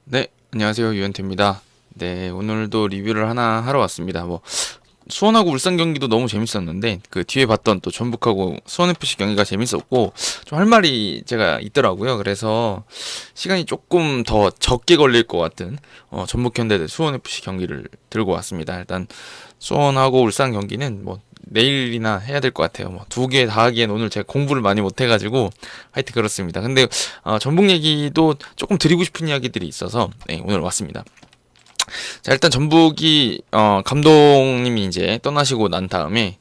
네, 안녕하세요. 유현태입니다. 네, 오늘도 리뷰를 하나 하러 왔습니다. 수원하고 울산 경기도 너무 재밌었는데, 그 뒤에 봤던 또 전북하고 수원FC 경기가 재밌었고, 좀 할 말이 제가 있더라고요. 그래서 시간이 조금 더 적게 걸릴 것 같은, 전북현대 대 수원FC 경기를 들고 왔습니다. 일단, 수원하고 울산 경기는 내일이나 해야 될 것 같아요. 두 개 다 하기엔 오늘 제가 공부를 많이 못 해가지고 하여튼 그렇습니다. 근데 전북 얘기도 조금 드리고 싶은 이야기들이 있어서 네, 오늘 왔습니다. 자, 일단 전북이 감독님이 이제 떠나시고 난 다음에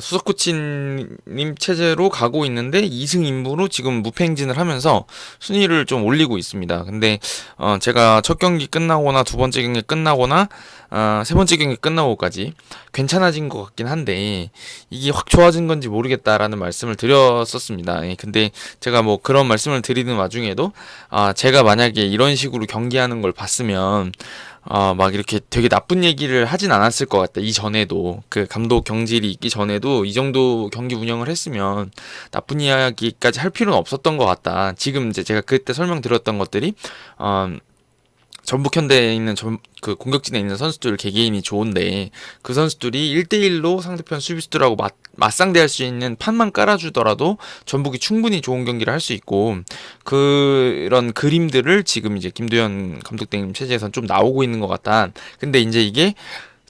수석 코치님 체제로 가고 있는데 2승 인부로 지금 무패 행진을 하면서 순위를 좀 올리고 있습니다. 근데 제가 첫 경기 끝나거나 두 번째 경기 끝나거나 세 번째 경기 끝나고까지 괜찮아진 것 같긴 한데 이게 확 좋아진 건지 모르겠다라는 말씀을 드렸었습니다. 예, 근데 제가 뭐 그런 말씀을 드리는 와중에도 제가 만약에 이런 식으로 경기하는 걸 봤으면 막 이렇게 되게 나쁜 얘기를 하진 않았을 것 같다. 이전에도 그 감독 경질이 있기 전에도 이 정도 경기 운영을 했으면 나쁜 이야기까지 할 필요는 없었던 것 같다. 지금 이제 제가 그때 설명드렸던 것들이 어, 전북 현대에 있는 그 공격진에 있는 선수들 개개인이 좋은데 그 선수들이 1대1로 상대편 수비수들하고 맞상대할 수 있는 판만 깔아주더라도 전북이 충분히 좋은 경기를 할 수 있고 그런 그림들을 지금 이제 김도현 감독님 체제에선 좀 나오고 있는 것 같다. 근데 이제 이게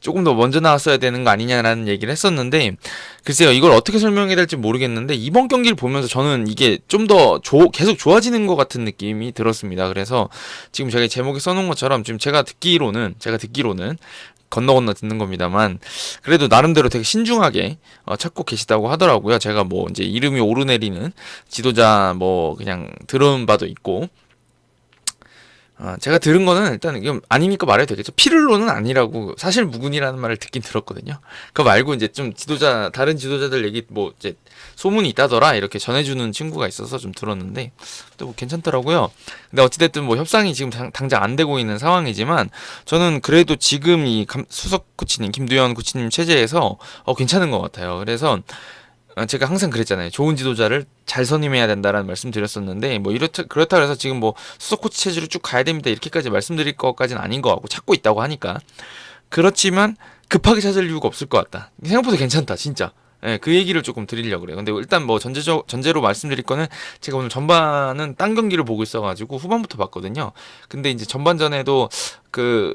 조금 더 먼저 나왔어야 되는 거 아니냐라는 얘기를 했었는데 글쎄요, 이걸 어떻게 설명해야 될지 모르겠는데 이번 경기를 보면서 저는 이게 좀 더 계속 좋아지는 것 같은 느낌이 들었습니다. 그래서 지금 제가 제목에 써놓은 것처럼 지금 제가 듣기로는 건너 듣는 겁니다만 그래도 나름대로 되게 신중하게 찾고 계시다고 하더라고요. 제가 뭐 이제 이름이 오르내리는 지도자 뭐 그냥 들은 바도 있고 제가 들은 거는 일단 이건 아니니까 말해도 되겠죠. 피를로는 아니라고 사실 무근이라는 말을 듣긴 들었거든요. 그거 말고 이제 좀 다른 지도자들 얘기 뭐 이제 소문이 있다더라 이렇게 전해주는 친구가 있어서 좀 들었는데 또 뭐 괜찮더라고요. 근데 어찌됐든 뭐 협상이 지금 당장 안 되고 있는 상황이지만 저는 그래도 지금 수석 코치님 김두현 코치님 체제에서 괜찮은 것 같아요. 그래서 제가 항상 그랬잖아요. 좋은 지도자를 잘 선임해야 된다라는 말씀 드렸었는데 뭐 그렇다 그래서 지금 뭐 수석 코치 체제로 쭉 가야 됩니다 이렇게까지 말씀드릴 것까지는 아닌 것 같고 찾고 있다고 하니까 그렇지만 급하게 찾을 이유가 없을 것 같다. 생각보다 괜찮다 진짜. 예, 그 얘기를 조금 드리려고 그래요. 근데 일단 뭐 전제로 말씀드릴 거는 제가 오늘 전반은 딴 경기를 보고 있어가지고 후반부터 봤거든요. 근데 이제 전반전에도 그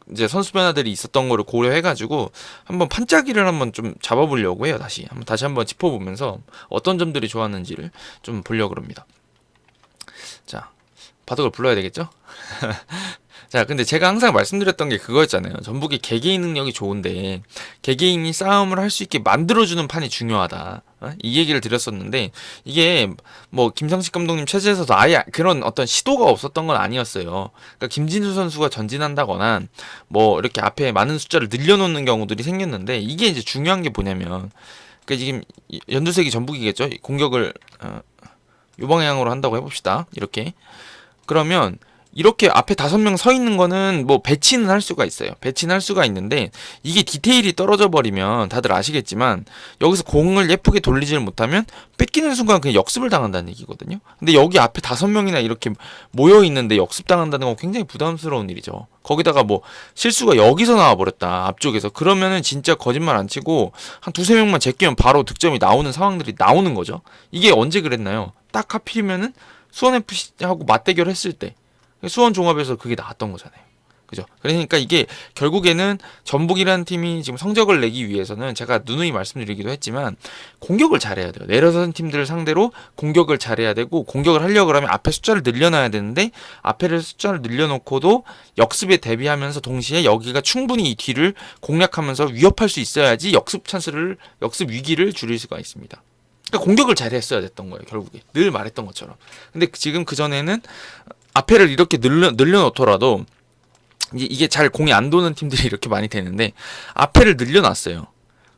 이제 선수 변화들이 있었던 거를 고려해가지고 한번 판짜기를 한번 좀 잡아보려고 해요. 다시 한번 짚어보면서 어떤 점들이 좋았는지를 좀 보려고 합니다. 자, 바둑을 불러야 되겠죠? 자, 근데 제가 항상 말씀드렸던 게 그거였잖아요. 전북이 개개인 능력이 좋은데 개개인이 싸움을 할 수 있게 만들어주는 판이 중요하다. 이 얘기를 드렸었는데 이게 뭐 김상식 감독님 체제에서도 아예 그런 어떤 시도가 없었던 건 아니었어요. 그러니까 김진수 선수가 전진한다거나 뭐 이렇게 앞에 많은 숫자를 늘려놓는 경우들이 생겼는데 이게 이제 중요한 게 뭐냐면 그러니까 지금 연두색이 전북이겠죠. 공격을 요 방향으로 한다고 해봅시다. 이렇게 그러면 이렇게 앞에 5명 서 있는 거는 뭐 배치는 할 수가 있어요. 배치는 할 수가 있는데 이게 디테일이 떨어져 버리면 다들 아시겠지만 여기서 공을 예쁘게 돌리지를 못하면 뺏기는 순간 그냥 역습을 당한다는 얘기거든요. 근데 여기 앞에 5명이나 이렇게 모여 있는데 역습 당한다는 건 굉장히 부담스러운 일이죠. 거기다가 뭐 실수가 여기서 나와 버렸다. 앞쪽에서. 그러면은 진짜 거짓말 안 치고 한 두세 명만 제끼면 바로 득점이 나오는 상황들이 나오는 거죠. 이게 언제 그랬나요? 딱 하필이면은 수원 FC하고 맞대결 했을 때 수원 종합에서 그게 나왔던 거잖아요. 그죠? 그러니까 이게 결국에는 전북이라는 팀이 지금 성적을 내기 위해서는 제가 누누이 말씀드리기도 했지만 공격을 잘해야 돼요. 내려선 팀들을 상대로 공격을 잘해야 되고 공격을 하려고 그러면 앞에 숫자를 늘려놔야 되는데 앞에 숫자를 늘려놓고도 역습에 대비하면서 동시에 여기가 충분히 이 뒤를 공략하면서 위협할 수 있어야지 역습 위기를 줄일 수가 있습니다. 그러니까 공격을 잘했어야 됐던 거예요. 결국에 늘 말했던 것처럼. 근데 지금 그 전에는 앞에를 이렇게 늘려놓더라도 이게 잘 공이 안 도는 팀들이 이렇게 많이 되는데 앞에를 늘려놨어요.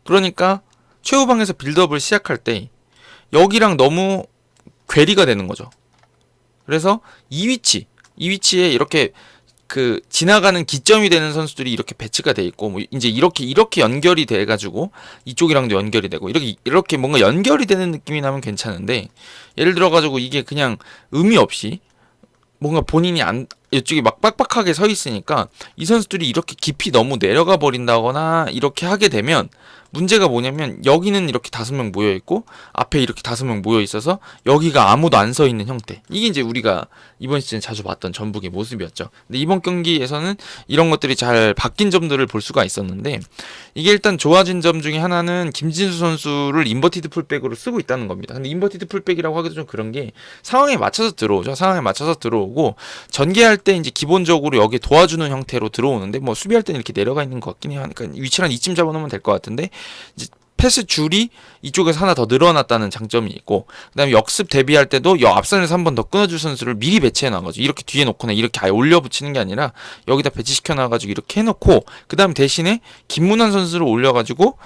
그러니까 최후방에서 빌드업을 시작할 때 여기랑 너무 괴리가 되는 거죠. 그래서 이 위치에 이렇게 그 지나가는 기점이 되는 선수들이 이렇게 배치가 돼 있고 뭐 이제 이렇게 연결이 돼 가지고 이쪽이랑도 연결이 되고 이렇게 뭔가 연결이 되는 느낌이 나면 괜찮은데 예를 들어 가지고 이게 그냥 의미 없이 뭔가 본인이 이쪽이 막 빡빡하게 서 있으니까 이 선수들이 이렇게 깊이 너무 내려가 버린다거나 이렇게 하게 되면 문제가 뭐냐면 여기는 이렇게 5명 모여 있고 앞에 이렇게 5명 모여 있어서 여기가 아무도 안 서 있는 형태. 이게 이제 우리가 이번 시즌 자주 봤던 전북의 모습이었죠. 근데 이번 경기에서는 이런 것들이 잘 바뀐 점들을 볼 수가 있었는데 이게 일단 좋아진 점 중에 하나는 김진수 선수를 인버티드 풀백으로 쓰고 있다는 겁니다. 근데 인버티드 풀백이라고 하기도 좀 그런 게 상황에 맞춰서 들어오죠. 상황에 맞춰서 들어오고 전개할 때 이제 기본적으로 여기 도와주는 형태로 들어오는데 뭐 수비할 때는 이렇게 내려가 있는 것 같긴 해요. 그러니까 위치를 한 이쯤 잡아놓으면 될 것 같은데 이제 패스 줄이 이쪽에서 하나 더 늘어났다는 장점이 있고 그다음에 역습 대비할 때도 여 앞선에서 한 번 더 끊어줄 선수를 미리 배치해 놔가지고 이렇게 뒤에 놓거나 이렇게 아예 올려 붙이는 게 아니라 여기다 배치시켜 놔가지고 이렇게 해놓고 그다음 대신에 김문환 선수를 올려가지고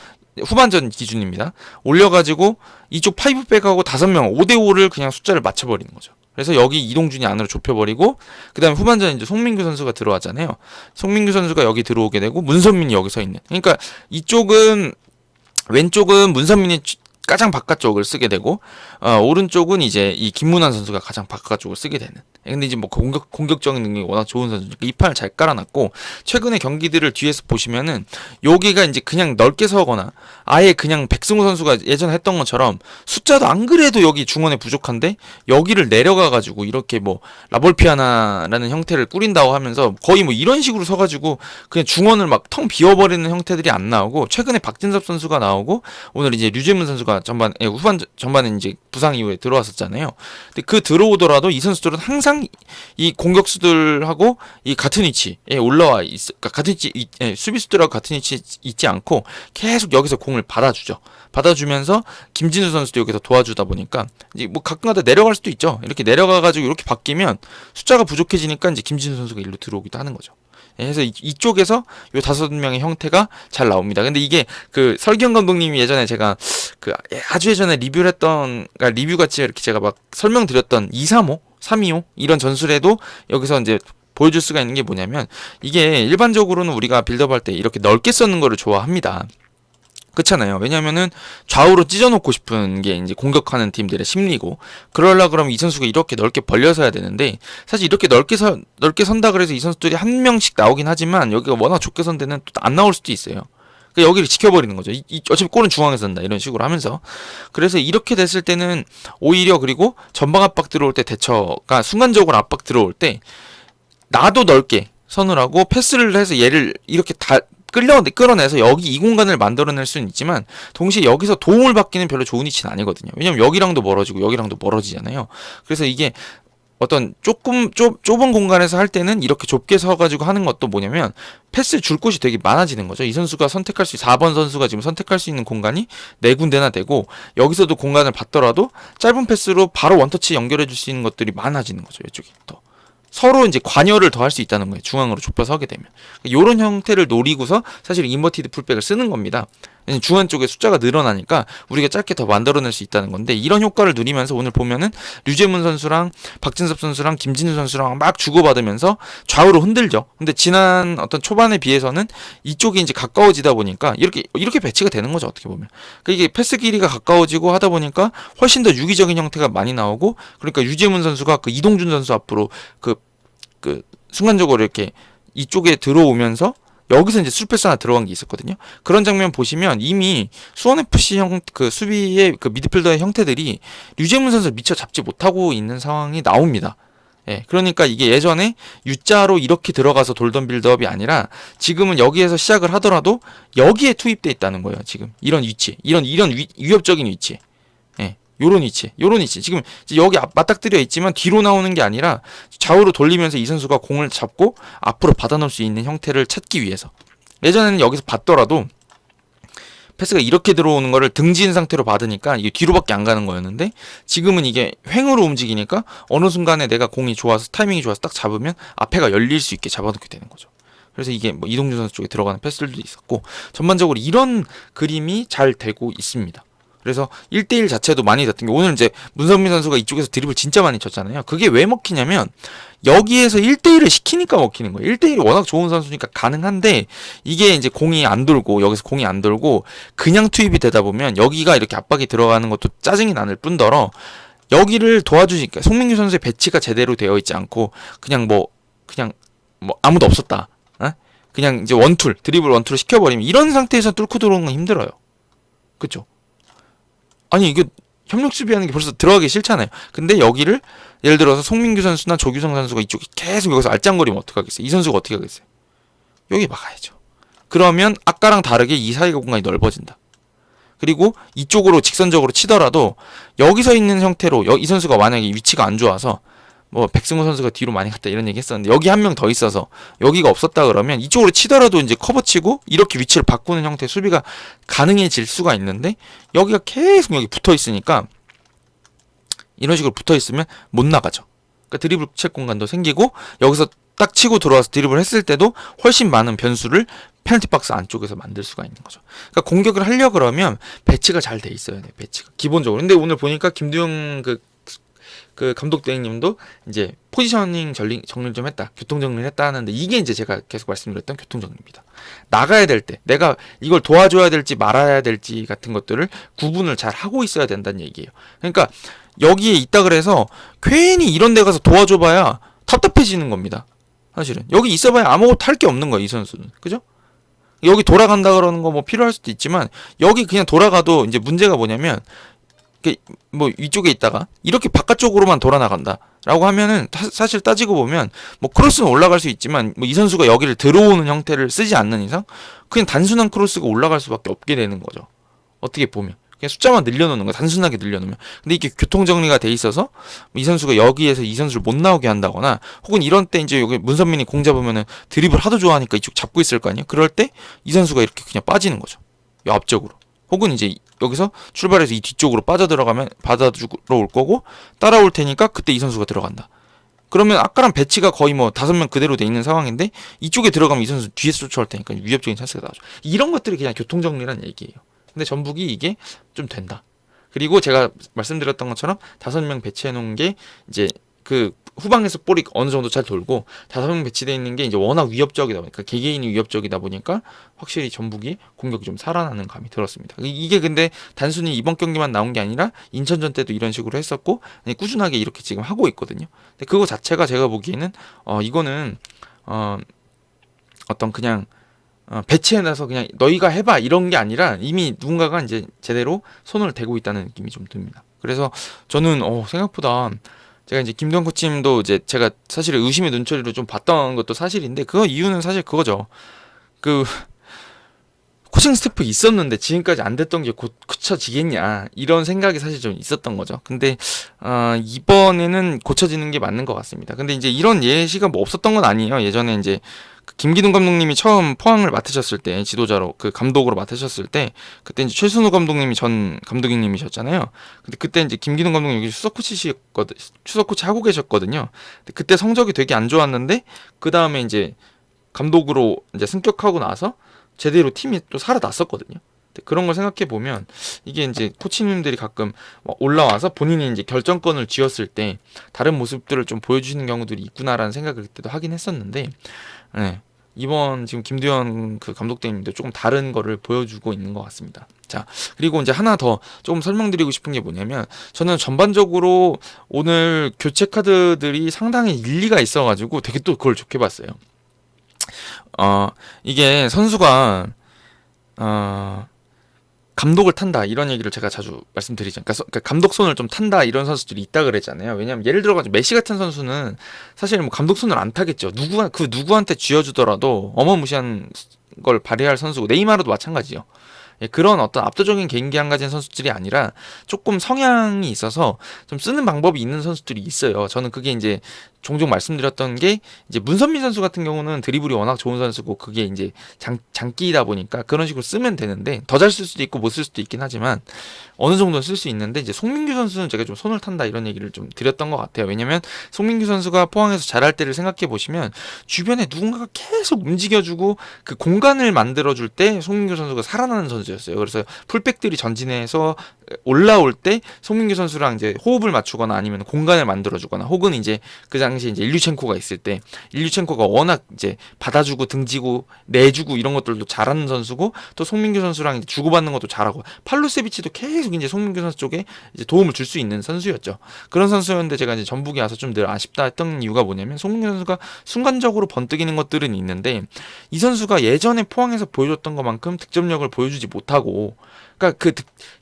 후반전 기준입니다. 올려가지고 이쪽 파이브백하고 5명 5대5를 그냥 숫자를 맞춰버리는 거죠. 그래서 여기 이동준이 안으로 좁혀버리고 그 다음에 후반전에 이제 송민규 선수가 들어왔잖아요. 송민규 선수가 여기 들어오게 되고 문선민이 여기 서 있는. 그러니까 이쪽은 왼쪽은 문선민이 가장 바깥쪽을 쓰게 되고 오른쪽은 이제 이 김문환 선수가 가장 바깥쪽을 쓰게 되는. 근데 이제 뭐 공격적인 능력이 워낙 좋은 선수니까 이 판을 잘 깔아놨고 최근의 경기들을 뒤에서 보시면은 여기가 이제 그냥 넓게 서거나 아예 그냥 백승호 선수가 예전에 했던 것처럼 숫자도 안 그래도 여기 중원에 부족한데 여기를 내려가가지고 이렇게 뭐 라볼피아나라는 형태를 꾸린다고 하면서 거의 뭐 이런 식으로 서가지고 그냥 중원을 막 텅 비워버리는 형태들이 안 나오고 최근에 박진섭 선수가 나오고 오늘 이제 류재문 선수가 전반에 이제 부상 이후에 들어왔었잖아요. 근데 그 들어오더라도 이 선수들은 항상 이 공격수들하고 이 같은 위치에 올라와 그러니까 같은 위치 수비수들하고 같은 위치에 있지 않고 계속 여기서 공을 받아주죠. 받아주면서 김진수 선수도 여기서 도와주다 보니까 이제 뭐 가끔가다 내려갈 수도 있죠. 이렇게 내려가가지고 이렇게 바뀌면 숫자가 부족해지니까 이제 김진수 선수가 일로 들어오기도 하는 거죠. 그래서 이쪽에서 요 5명의 형태가 잘 나옵니다. 근데 이게 그 설경 감독님이 예전에 제가 그 아주 예전에 리뷰를 했던, 그러니까 리뷰 같이 이렇게 제가 막 설명드렸던 2-3-5, 3-2-5 이런 전술에도 여기서 이제 보여줄 수가 있는 게 뭐냐면 이게 일반적으로는 우리가 빌드업 할 때 이렇게 넓게 써는 거를 좋아합니다. 그렇잖아요. 왜냐면은 좌우로 찢어놓고 싶은 게 이제 공격하는 팀들의 심리고 그러려 그러면 이 선수가 이렇게 넓게 벌려서야 되는데 사실 이렇게 넓게 선다 그래서 이 선수들이 한 명씩 나오긴 하지만 여기가 워낙 좁게 선 데는 또 안 나올 수도 있어요. 그러니까 여기를 지켜버리는 거죠. 어차피 골은 중앙에서 선다 이런 식으로 하면서 그래서 이렇게 됐을 때는 오히려 그리고 전방 압박 들어올 때 대처가 순간적으로 압박 들어올 때 나도 넓게 선을 하고 패스를 해서 얘를 이렇게 다 끌어내서 여기 이 공간을 만들어낼 수는 있지만 동시에 여기서 도움을 받기는 별로 좋은 위치는 아니거든요. 왜냐면 여기랑도 멀어지고 여기랑도 멀어지잖아요. 그래서 이게 어떤 조금 좁은 공간에서 할 때는 이렇게 좁게 서가지고 하는 것도 뭐냐면 패스 줄 곳이 되게 많아지는 거죠. 이 선수가 선택할 수 4번 선수가 지금 선택할 수 있는 공간이 4군데나 되고 여기서도 공간을 받더라도 짧은 패스로 바로 원터치 연결해 줄 수 있는 것들이 많아지는 거죠. 이쪽이 더. 서로 이제 관여를 더 할 수 있다는 거예요. 중앙으로 좁혀서 하게 되면. 이런 형태를 노리고서 사실 인버티드 풀백을 쓰는 겁니다. 중앙 쪽에 숫자가 늘어나니까 우리가 짧게 더 만들어낼 수 있다는 건데 이런 효과를 누리면서 오늘 보면은 류재문 선수랑 박진섭 선수랑 김진우 선수랑 막 주고받으면서 좌우로 흔들죠. 근데 지난 어떤 초반에 비해서는 이쪽이 이제 가까워지다 보니까 이렇게 배치가 되는 거죠. 어떻게 보면. 그러니까 이게 패스 길이가 가까워지고 하다 보니까 훨씬 더 유기적인 형태가 많이 나오고 그러니까 류재문 선수가 그 이동준 선수 앞으로 그 순간적으로 이렇게 이쪽에 들어오면서 여기서 이제 술패스 하나 들어간 게 있었거든요. 그런 장면 보시면 이미 수원FC 그 수비의 그 미드필더의 형태들이 류재문 선수를 미처 잡지 못하고 있는 상황이 나옵니다. 예, 그러니까 이게 예전에 U자로 이렇게 들어가서 돌던 빌드업이 아니라 지금은 여기에서 시작을 하더라도 여기에 투입돼 있다는 거예요. 지금 이런 위치, 이런 위협적인 위치. 예. 요런 위치. 지금 여기 맞닥뜨려 있지만 뒤로 나오는 게 아니라 좌우로 돌리면서 이 선수가 공을 잡고 앞으로 받아놓을 수 있는 형태를 찾기 위해서. 예전에는 여기서 받더라도 패스가 이렇게 들어오는 거를 등진 상태로 받으니까 이게 뒤로밖에 안 가는 거였는데 지금은 이게 횡으로 움직이니까 어느 순간에 내가 공이 좋아서 타이밍이 좋아서 딱 잡으면 앞에가 열릴 수 있게 잡아놓게 되는 거죠. 그래서 이게 뭐 이동준 선수 쪽에 들어가는 패스들도 있었고 전반적으로 이런 그림이 잘 되고 있습니다. 그래서 1대1 자체도 많이 됐던 게 오늘 이제 문선민 선수가 이쪽에서 드리블 진짜 많이 쳤잖아요. 그게 왜 먹히냐면 여기에서 1대1을 시키니까 먹히는 거예요. 1대1이 워낙 좋은 선수니까 가능한데 이게 이제 공이 안 돌고 여기서 공이 안 돌고 그냥 투입이 되다 보면 여기가 이렇게 압박이 들어가는 것도 짜증이 나는 뿐더러 여기를 도와주니까 송민규 선수의 배치가 제대로 되어 있지 않고 그냥 그냥 뭐 아무도 없었다. 어? 그냥 이제 원툴 드리블 원툴을 시켜버리면 이런 상태에서 뚫고 들어오는 건 힘들어요. 그쵸? 아니 이게 협력 수비하는 게 벌써 들어가기 싫잖아요. 근데 여기를 예를 들어서 송민규 선수나 조규성 선수가 이쪽에 계속 여기서 알짱거리면 어떡하겠어요? 이 선수가 어떻게 하겠어요? 여기 막아야죠. 그러면 아까랑 다르게 이 사이 공간이 넓어진다. 그리고 이쪽으로 직선적으로 치더라도 여기서 있는 형태로 이 선수가 만약에 위치가 안 좋아서 뭐 백승호 선수가 뒤로 많이 갔다 이런 얘기 했었는데 여기 한 명 더 있어서 여기가 없었다 그러면 이쪽으로 치더라도 이제 커버치고 이렇게 위치를 바꾸는 형태의 수비가 가능해질 수가 있는데 여기가 계속 여기 붙어 있으니까 이런 식으로 붙어 있으면 못 나가죠. 그러니까 드리블 책 공간도 생기고 여기서 딱 치고 들어와서 드리블 했을 때도 훨씬 많은 변수를 페널티 박스 안쪽에서 만들 수가 있는 거죠. 그러니까 공격을 하려 그러면 배치가 잘 돼 있어야 돼. 배치가 기본적으로. 근데 오늘 보니까 김두영 그 감독 대행님도 이제 포지셔닝 정리를 좀 했다. 교통 정리를 했다 하는데 이게 이제 제가 계속 말씀드렸던 교통 정리입니다. 나가야 될 때 내가 이걸 도와줘야 될지 말아야 될지 같은 것들을 구분을 잘 하고 있어야 된다는 얘기예요. 그러니까 여기에 있다 그래서 괜히 이런 데 가서 도와줘봐야 답답해지는 겁니다. 사실은 여기 있어봐야 아무것도 할 게 없는 거야 이 선수는. 그죠? 여기 돌아간다 그러는 거 뭐 필요할 수도 있지만 여기 그냥 돌아가도 이제 문제가 뭐냐면 뭐 위쪽에 있다가 이렇게 바깥쪽으로만 돌아 나간다라고 하면은 사실 따지고 보면 뭐 크로스는 올라갈 수 있지만 뭐 이 선수가 여기를 들어오는 형태를 쓰지 않는 이상 그냥 단순한 크로스가 올라갈 수밖에 없게 되는 거죠. 어떻게 보면 그냥 숫자만 늘려놓는 거 단순하게 늘려놓으면. 근데 이게 교통 정리가 돼 있어서 이 선수가 여기에서 이 선수를 못 나오게 한다거나 혹은 이런 때 이제 여기 문선민이 공 잡으면은 드리블 하도 좋아하니까 이쪽 잡고 있을 거 아니에요. 그럴 때 이 선수가 이렇게 그냥 빠지는 거죠. 이 앞쪽으로. 혹은 이제 여기서 출발해서 이 뒤쪽으로 빠져들어가면 받아주러 올 거고 따라올 테니까 그때 이 선수가 들어간다. 그러면 아까랑 배치가 거의 뭐 5명 그대로 돼 있는 상황인데 이쪽에 들어가면 이 선수 뒤에서 쫓아올 테니까 위협적인 찬스가 나오죠. 이런 것들이 그냥 교통정리란 얘기예요. 근데 전북이 이게 좀 된다. 그리고 제가 말씀드렸던 것처럼 5명 배치해 놓은 게 이제 그 후방에서 볼이 어느 정도 잘 돌고 5명 배치되어 있는 게 이제 워낙 위협적이다 보니까 개개인이 위협적이다 보니까 확실히 전북이 공격이 좀 살아나는 감이 들었습니다. 이게 근데 단순히 이번 경기만 나온 게 아니라 인천전 때도 이런 식으로 했었고 꾸준하게 이렇게 지금 하고 있거든요. 근데 그거 자체가 제가 보기에는 이거는 어떤 그냥 배치해놔서 그냥 너희가 해봐 이런 게 아니라 이미 누군가가 이제 제대로 손을 대고 있다는 느낌이 좀 듭니다. 그래서 저는 생각보다 제가 이제 김두현 코치님도 이제 제가 사실 의심의 눈초리로 좀 봤던 것도 사실인데 그 이유는 사실 그거죠. 그 코칭 스태프 있었는데 지금까지 안 됐던 게 곧 고쳐지겠냐 이런 생각이 사실 좀 있었던 거죠. 근데 이번에는 고쳐지는 게 맞는 것 같습니다. 근데 이제 이런 예시가 뭐 없었던 건 아니에요. 예전에 이제 김기동 감독님이 처음 포항을 맡으셨을 때 지도자로 그 감독으로 맡으셨을 때 그때 이제 최순호 감독님이 전 감독님이셨잖아요. 근데 그때 이제 김기동 감독님 여기 수석 코치 하고 계셨거든요. 근데 그때 성적이 되게 안 좋았는데 그 다음에 이제 감독으로 이제 승격하고 나서 제대로 팀이 또 살아났었거든요. 그런 걸 생각해 보면 이게 이제 코치님들이 가끔 올라와서 본인이 이제 결정권을 쥐었을 때 다른 모습들을 좀 보여주시는 경우들이 있구나라는 생각을 그때도 하긴 했었는데, 네, 이번 지금 김두현 그 감독님도 조금 다른 거를 보여주고 있는 것 같습니다. 자, 그리고 이제 하나 더 조금 설명드리고 싶은 게 뭐냐면 저는 전반적으로 오늘 교체 카드들이 상당히 일리가 있어가지고 되게 또 그걸 좋게 봤어요. 이게 선수가 감독을 탄다 이런 얘기를 제가 자주 말씀드리죠. 그러니까 감독 손을 좀 탄다 이런 선수들이 있다 그랬잖아요. 왜냐면 예를 들어가지고 메시 같은 선수는 사실 뭐 감독 손을 안 타겠죠. 누구한테 쥐어주더라도 어마무시한 걸 발휘할 선수고 네이마르도 마찬가지죠. 그런 어떤 압도적인 개인기량 가진 선수들이 아니라 조금 성향이 있어서 좀 쓰는 방법이 있는 선수들이 있어요. 저는 그게 이제 종종 말씀드렸던 게 이제 문선민 선수 같은 경우는 드리블이 워낙 좋은 선수고 그게 이제 장기이다 보니까 그런 식으로 쓰면 되는데 더 잘 쓸 수도 있고 못 쓸 수도 있긴 하지만 어느 정도는 쓸 수 있는데 이제 송민규 선수는 제가 좀 손을 탄다 이런 얘기를 좀 드렸던 것 같아요. 왜냐면 송민규 선수가 포항에서 잘할 때를 생각해 보시면 주변에 누군가가 계속 움직여주고 그 공간을 만들어줄 때 송민규 선수가 살아나는 선수였어요. 그래서 풀백들이 전진해서 올라올 때 송민규 선수랑 이제 호흡을 맞추거나 아니면 공간을 만들어주거나 혹은 이제 그냥 당시에 이제 일류첸코가 있을 때 일류첸코가 워낙 이제 받아주고 등지고 내주고 이런 것들도 잘하는 선수고 또 송민규 선수랑 이제 주고받는 것도 잘하고 팔루세비치도 계속 이제 송민규 선수 쪽에 이제 도움을 줄 수 있는 선수였죠. 그런 선수였는데 제가 이제 전북에 와서 좀 늘 아쉽다 했던 이유가 뭐냐면 송민규 선수가 순간적으로 번뜩이는 것들은 있는데 이 선수가 예전에 포항에서 보여줬던 것만큼 득점력을 보여주지 못하고 그러니까 그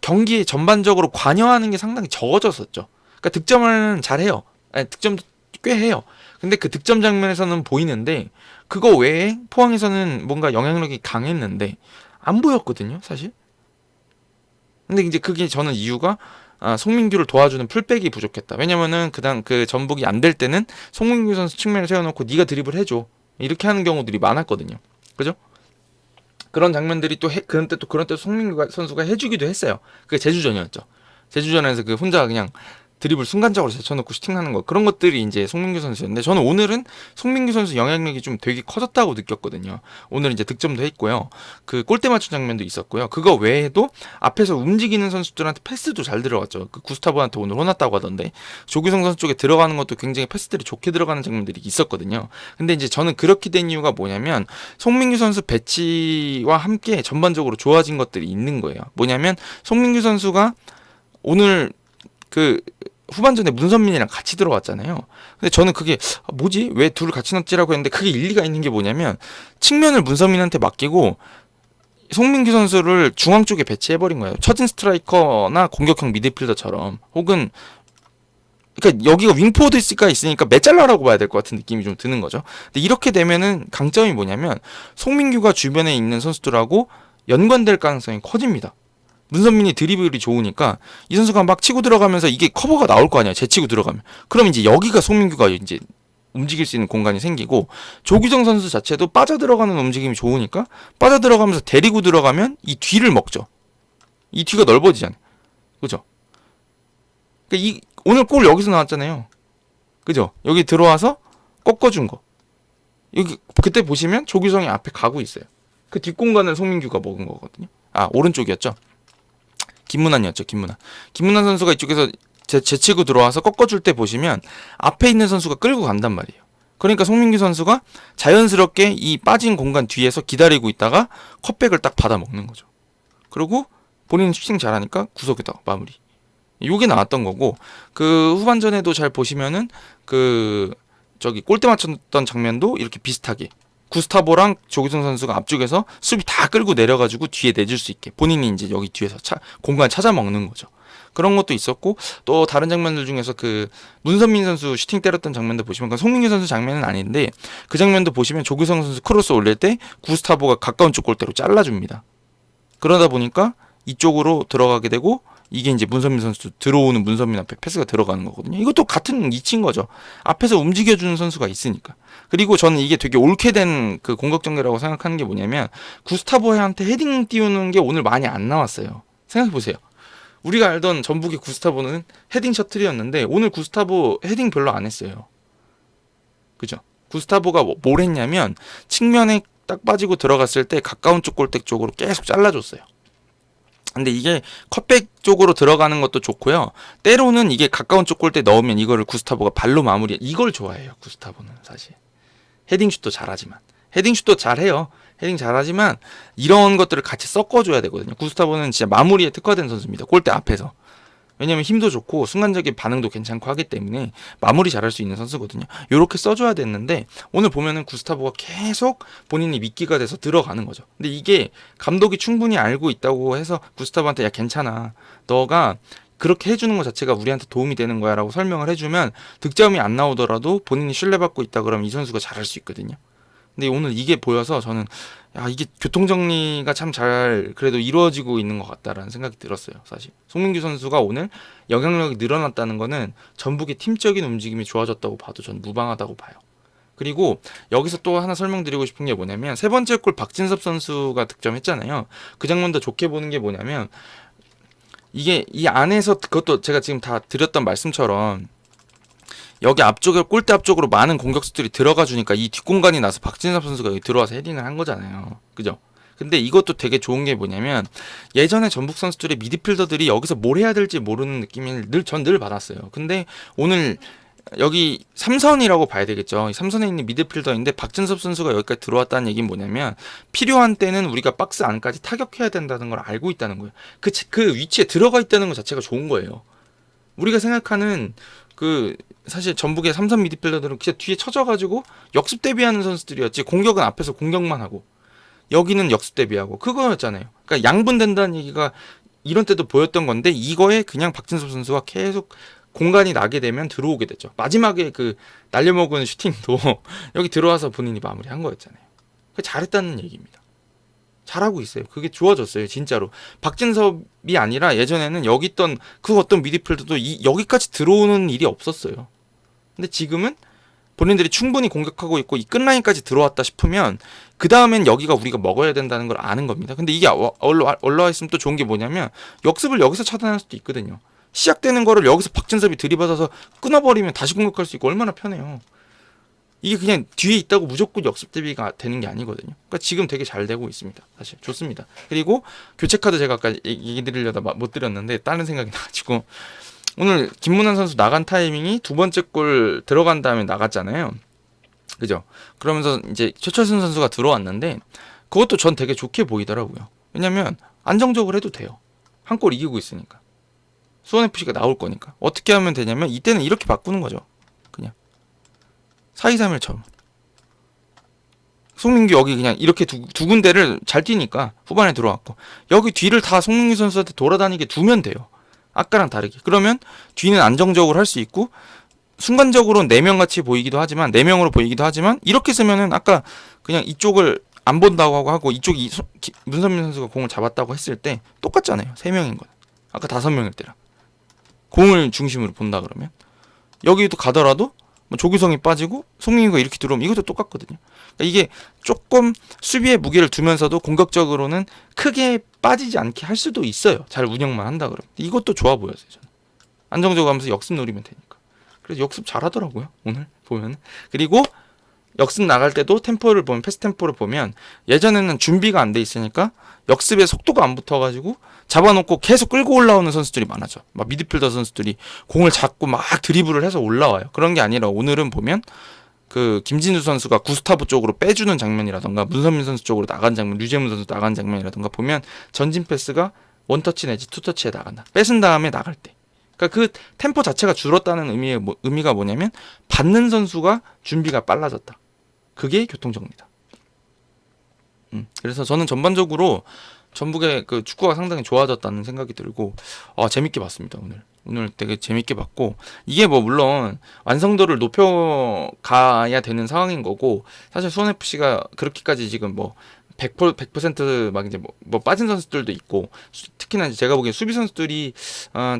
경기에 전반적으로 관여하는 게 상당히 적어졌었죠. 그러니까 득점을 잘해요. 아니, 득점도 꽤 해요. 근데 그 득점 장면에서는 보이는데 그거 외에 포항에서는 뭔가 영향력이 강했는데 안 보였거든요, 사실. 근데 이제 그게 저는 이유가 송민규를 도와주는 풀백이 부족했다. 왜냐면은 그 전북이 안 될 때는 송민규 선수 측면에 세워놓고 네가 드리블 해줘 이렇게 하는 경우들이 많았거든요. 그죠? 그런 장면들이 또 그런 때 송민규 선수가 해주기도 했어요. 그게 제주전이었죠. 제주전에서 그 혼자 그냥 드리블 순간적으로 제쳐놓고 슈팅하는 거 그런 것들이 이제 송민규 선수였는데 저는 오늘은 송민규 선수 영향력이 좀 되게 커졌다고 느꼈거든요. 오늘 이제 득점도 했고요. 그 골대 맞춘 장면도 있었고요. 그거 외에도 앞에서 움직이는 선수들한테 패스도 잘 들어갔죠. 그 구스타보한테 오늘 혼났다고 하던데 조규성 선수 쪽에 들어가는 것도 굉장히 패스들이 좋게 들어가는 장면들이 있었거든요. 근데 이제 저는 그렇게 된 이유가 뭐냐면 송민규 선수 배치와 함께 전반적으로 좋아진 것들이 있는 거예요. 뭐냐면 송민규 선수가 오늘 그 후반전에 문선민이랑 같이 들어왔잖아요. 근데 저는 그게 뭐지? 왜 둘을 같이 넣지라고 했는데 그게 일리가 있는 게 뭐냐면 측면을 문선민한테 맡기고 송민규 선수를 중앙 쪽에 배치해버린 거예요. 처진 스트라이커나 공격형 미드필더처럼 혹은 그러니까 여기가 윙포워드가 있으니까 메잘라라고 봐야 될 것 같은 느낌이 좀 드는 거죠. 근데 이렇게 되면은 강점이 뭐냐면 송민규가 주변에 있는 선수들하고 연관될 가능성이 커집니다. 문선민이 드리블이 좋으니까 이 선수가 막 치고 들어가면서 이게 커버가 나올 거 아니야. 제치고 들어가면. 그럼 이제 여기가 송민규가 이제 움직일 수 있는 공간이 생기고 조규성 선수 자체도 빠져들어가는 움직임이 좋으니까 빠져들어가면서 데리고 들어가면 이 뒤를 먹죠. 이 뒤가 넓어지잖아요. 그죠? 그러니까 오늘 골 여기서 나왔잖아요. 그죠? 여기 들어와서 꺾어준 거. 여기 그때 보시면 조규성이 앞에 가고 있어요. 그 뒷공간을 송민규가 먹은 거거든요. 오른쪽이었죠. 김문환이었죠. 김문환 선수가 이쪽에서 제치고 들어와서 꺾어줄 때 보시면 앞에 있는 선수가 끌고 간단 말이에요. 그러니까 송민규 선수가 자연스럽게 이 빠진 공간 뒤에서 기다리고 있다가 컷백을 딱 받아 먹는 거죠. 그리고 본인은 슈팅 잘하니까 구석에다가 마무리. 요게 나왔던 거고 그 후반전에도 잘 보시면은 골대 맞췄던 장면도 이렇게 비슷하게 구스타보랑 조규성 선수가 앞쪽에서 수비 다 끌고 내려가지고 뒤에 내줄 수 있게 본인이 이제 여기 뒤에서 공간 찾아 먹는 거죠. 그런 것도 있었고 또 다른 장면들 중에서 그 문선민 선수 슈팅 때렸던 장면도 보시면 그건 송민규 선수 장면은 아닌데 그 장면도 보시면 조규성 선수 크로스 올릴 때 구스타보가 가까운 쪽 골대로 잘라줍니다. 그러다 보니까 이쪽으로 들어가게 되고 이게 이제 문선민 선수 들어오는 문선민 앞에 패스가 들어가는 거거든요. 이것도 같은 이치인 거죠. 앞에서 움직여주는 선수가 있으니까. 그리고 저는 이게 되게 옳게 된 그 공격 전개라고 생각하는 게 뭐냐면 구스타보한테 헤딩 띄우는 게 오늘 많이 안 나왔어요. 생각해보세요. 우리가 알던 전북의 구스타보는 헤딩 셔틀이었는데 오늘 구스타보 헤딩 별로 안 했어요. 그죠? 구스타보가 뭘 했냐면 측면에 딱 빠지고 들어갔을 때 가까운 쪽 골대 쪽으로 계속 잘라줬어요. 근데 이게 컷백 쪽으로 들어가는 것도 좋고요. 때로는 이게 가까운 쪽 골대 넣으면 이거를 구스타보가 발로 마무리. 이걸 좋아해요. 구스타보는 사실. 헤딩슛도 잘하지만. 헤딩슛도 잘해요. 헤딩 잘하지만 이런 것들을 같이 섞어줘야 되거든요. 구스타보는 진짜 마무리에 특화된 선수입니다. 골대 앞에서. 왜냐면 힘도 좋고 순간적인 반응도 괜찮고 하기 때문에 마무리 잘할 수 있는 선수거든요. 이렇게 써줘야 됐는데 오늘 보면은 구스타보가 계속 본인이 미끼가 돼서 들어가는 거죠. 근데 이게 감독이 충분히 알고 있다고 해서 구스타보한테 야 괜찮아. 너가 그렇게 해주는 것 자체가 우리한테 도움이 되는 거야 라고 설명을 해주면 득점이 안 나오더라도 본인이 신뢰받고 있다 그러면 이 선수가 잘할 수 있거든요. 근데 오늘 이게 보여서 저는 이게 교통정리가 참 잘 그래도 이루어지고 있는 것 같다라는 생각이 들었어요. 사실 송민규 선수가 오늘 영향력이 늘어났다는 거는 전북의 팀적인 움직임이 좋아졌다고 봐도 전 무방하다고 봐요. 그리고 여기서 또 하나 설명드리고 싶은 게 뭐냐면 세 번째 골 박진섭 선수가 득점했잖아요. 그 장면도 좋게 보는 게 뭐냐면 이게 이 안에서 그것도 제가 지금 다 드렸던 말씀처럼 여기 앞쪽에 골대 앞쪽으로 많은 공격수들이 들어가 주니까 이 뒷공간이 나서 박진섭 선수가 여기 들어와서 헤딩을 한 거잖아요. 그죠? 근데 이것도 되게 좋은 게 뭐냐면 예전에 전북 선수들의 미드필더들이 여기서 뭘 해야 될지 모르는 느낌을 전 늘 받았어요. 근데 오늘 여기 삼선이라고 봐야 되겠죠. 이 삼선에 있는 미드필더인데 박진섭 선수가 여기까지 들어왔다는 얘기는 뭐냐면 필요한 때는 우리가 박스 안까지 타격해야 된다는 걸 알고 있다는 거예요. 그 위치에 들어가 있다는 것 자체가 좋은 거예요. 우리가 생각하는 그 사실 전북의 삼선 미드필더들은 그냥 뒤에 쳐져가지고 역습 대비하는 선수들이었지, 공격은 앞에서 공격만 하고 여기는 역습 대비하고 그거였잖아요. 그러니까 양분된다는 얘기가 이런 때도 보였던 건데, 이거에 그냥 박진섭 선수가 계속 공간이 나게 되면 들어오게 됐죠. 마지막에 그 날려먹은 슈팅도 여기 들어와서 본인이 마무리한 거였잖아요. 잘했다는 얘기입니다. 잘하고 있어요. 그게 좋아졌어요, 진짜로. 박진섭이 아니라 예전에는 여기 있던 그 어떤 미드필더도 여기까지 들어오는 일이 없었어요. 근데 지금은 본인들이 충분히 공격하고 있고 이 끝라인까지 들어왔다 싶으면 그 다음엔 여기가 우리가 먹어야 된다는 걸 아는 겁니다. 근데 이게 올라와 있으면 또 좋은 게 뭐냐면 역습을 여기서 차단할 수도 있거든요. 시작되는 거를 여기서 박진섭이 들이받아서 끊어버리면 다시 공격할 수 있고 얼마나 편해요. 이게 그냥 뒤에 있다고 무조건 역습 대비가 되는 게 아니거든요. 그러니까 지금 되게 잘 되고 있습니다. 사실 좋습니다. 그리고 교체 카드 제가 아까 얘기 드리려다 못 드렸는데 다른 생각이 나가지고, 오늘 김문환 선수 나간 타이밍이 두 번째 골 들어간 다음에 나갔잖아요. 그죠? 그러면서 이제 최철순 선수가 들어왔는데 그것도 전 되게 좋게 보이더라고요. 왜냐면 안정적으로 해도 돼요. 한 골 이기고 있으니까. 수원FC가 나올 거니까. 어떻게 하면 되냐면 이때는 이렇게 바꾸는 거죠. 그냥 4-2-3-1처럼. 송민규 여기 그냥 이렇게 두 군데를 잘 뛰니까 후반에 들어왔고, 여기 뒤를 다 송민규 선수한테 돌아다니게 두면 돼요. 아까랑 다르게. 그러면 뒤는 안정적으로 할 수 있고, 순간적으로는 4명 같이 보이기도 하지만, 4명으로 보이기도 하지만, 이렇게 쓰면은 아까 그냥 이쪽을 안 본다고 하고 이쪽이 문선민 선수가 공을 잡았다고 했을 때 똑같잖아요. 3명인 건. 아까 5명일 때랑. 공을 중심으로 본다 그러면 여기도 가더라도 뭐 조규성이 빠지고 송민규가 이렇게 들어오면 이것도 똑같거든요. 그러니까 이게 조금 수비의 무게를 두면서도 공격적으로는 크게 빠지지 않게 할 수도 있어요. 잘 운영만 한다 그러면. 이것도 좋아 보였어요. 저는. 안정적으로 하면서 역습 노리면 되니까. 그래서 역습 잘하더라고요, 오늘 보면. 그리고 역습 나갈 때도 템포를 보면, 패스 템포를 보면 예전에는 준비가 안 돼 있으니까 역습에 속도가 안 붙어가지고 잡아놓고 계속 끌고 올라오는 선수들이 많아져. 막 미드필더 선수들이 공을 잡고 막 드리블을 해서 올라와요. 그런 게 아니라 오늘은 보면 그 김진수 선수가 구스타브 쪽으로 빼주는 장면이라던가 문선민 선수 쪽으로 나간 장면, 류재문 선수 나간 장면이라던가 보면 전진 패스가 원터치 내지 투터치에 나간다. 뺏은 다음에 나갈 때. 그러니까 그 템포 자체가 줄었다는 의미가 뭐냐면 받는 선수가 준비가 빨라졌다. 그게 교통정리다. 그래서 저는 전반적으로 전북의 그 축구가 상당히 좋아졌다는 생각이 들고, 재밌게 봤습니다. 오늘 되게 재밌게 봤고, 이게 뭐 물론 완성도를 높여가야 되는 상황인 거고, 사실 수원FC가 그렇게까지 지금 뭐 100%막 이제 뭐 빠진 선수들도 있고, 특히나 이제 제가 보기엔 수비 선수들이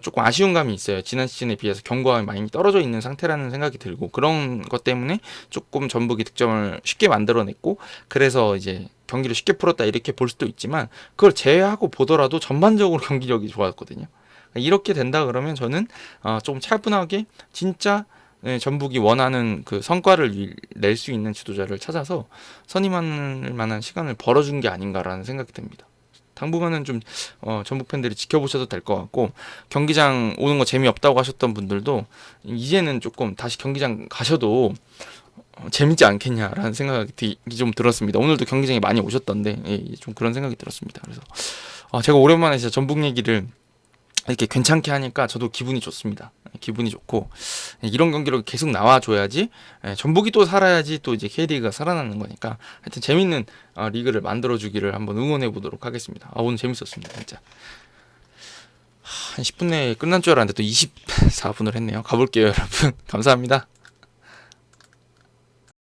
조금 아쉬운 감이 있어요. 지난 시즌에 비해서 경과가 많이 떨어져 있는 상태라는 생각이 들고, 그런 것 때문에 조금 전북이 득점을 쉽게 만들어냈고, 그래서 이제 경기를 쉽게 풀었다 이렇게 볼 수도 있지만, 그걸 제외하고 보더라도 전반적으로 경기력이 좋았거든요. 이렇게 된다 그러면 저는 좀 차분하게 진짜 전북이 원하는 그 성과를 낼 수 있는 지도자를 찾아서 선임할 만한 시간을 벌어준 게 아닌가라는 생각이 듭니다. 당분간은 좀 전북 팬들이 지켜보셔도 될 것 같고, 경기장 오는 거 재미없다고 하셨던 분들도 이제는 조금 다시 경기장 가셔도 재밌지 않겠냐라는 생각이 좀 들었습니다. 오늘도 경기장에 많이 오셨던데 좀 그런 생각이 들었습니다. 그래서 제가 오랜만에 진짜 전북 얘기를 이렇게 괜찮게 하니까 저도 기분이 좋습니다. 기분이 좋고, 이런 경기로 계속 나와줘야지 전북이 또 살아야지 또 이제 K리그가 살아나는 거니까, 하여튼 재밌는 리그를 만들어주기를 한번 응원해 보도록 하겠습니다. 오늘 재밌었습니다, 진짜. 한 10분 내에 끝난 줄 알았는데 또 24분을 했네요. 가볼게요, 여러분. 감사합니다.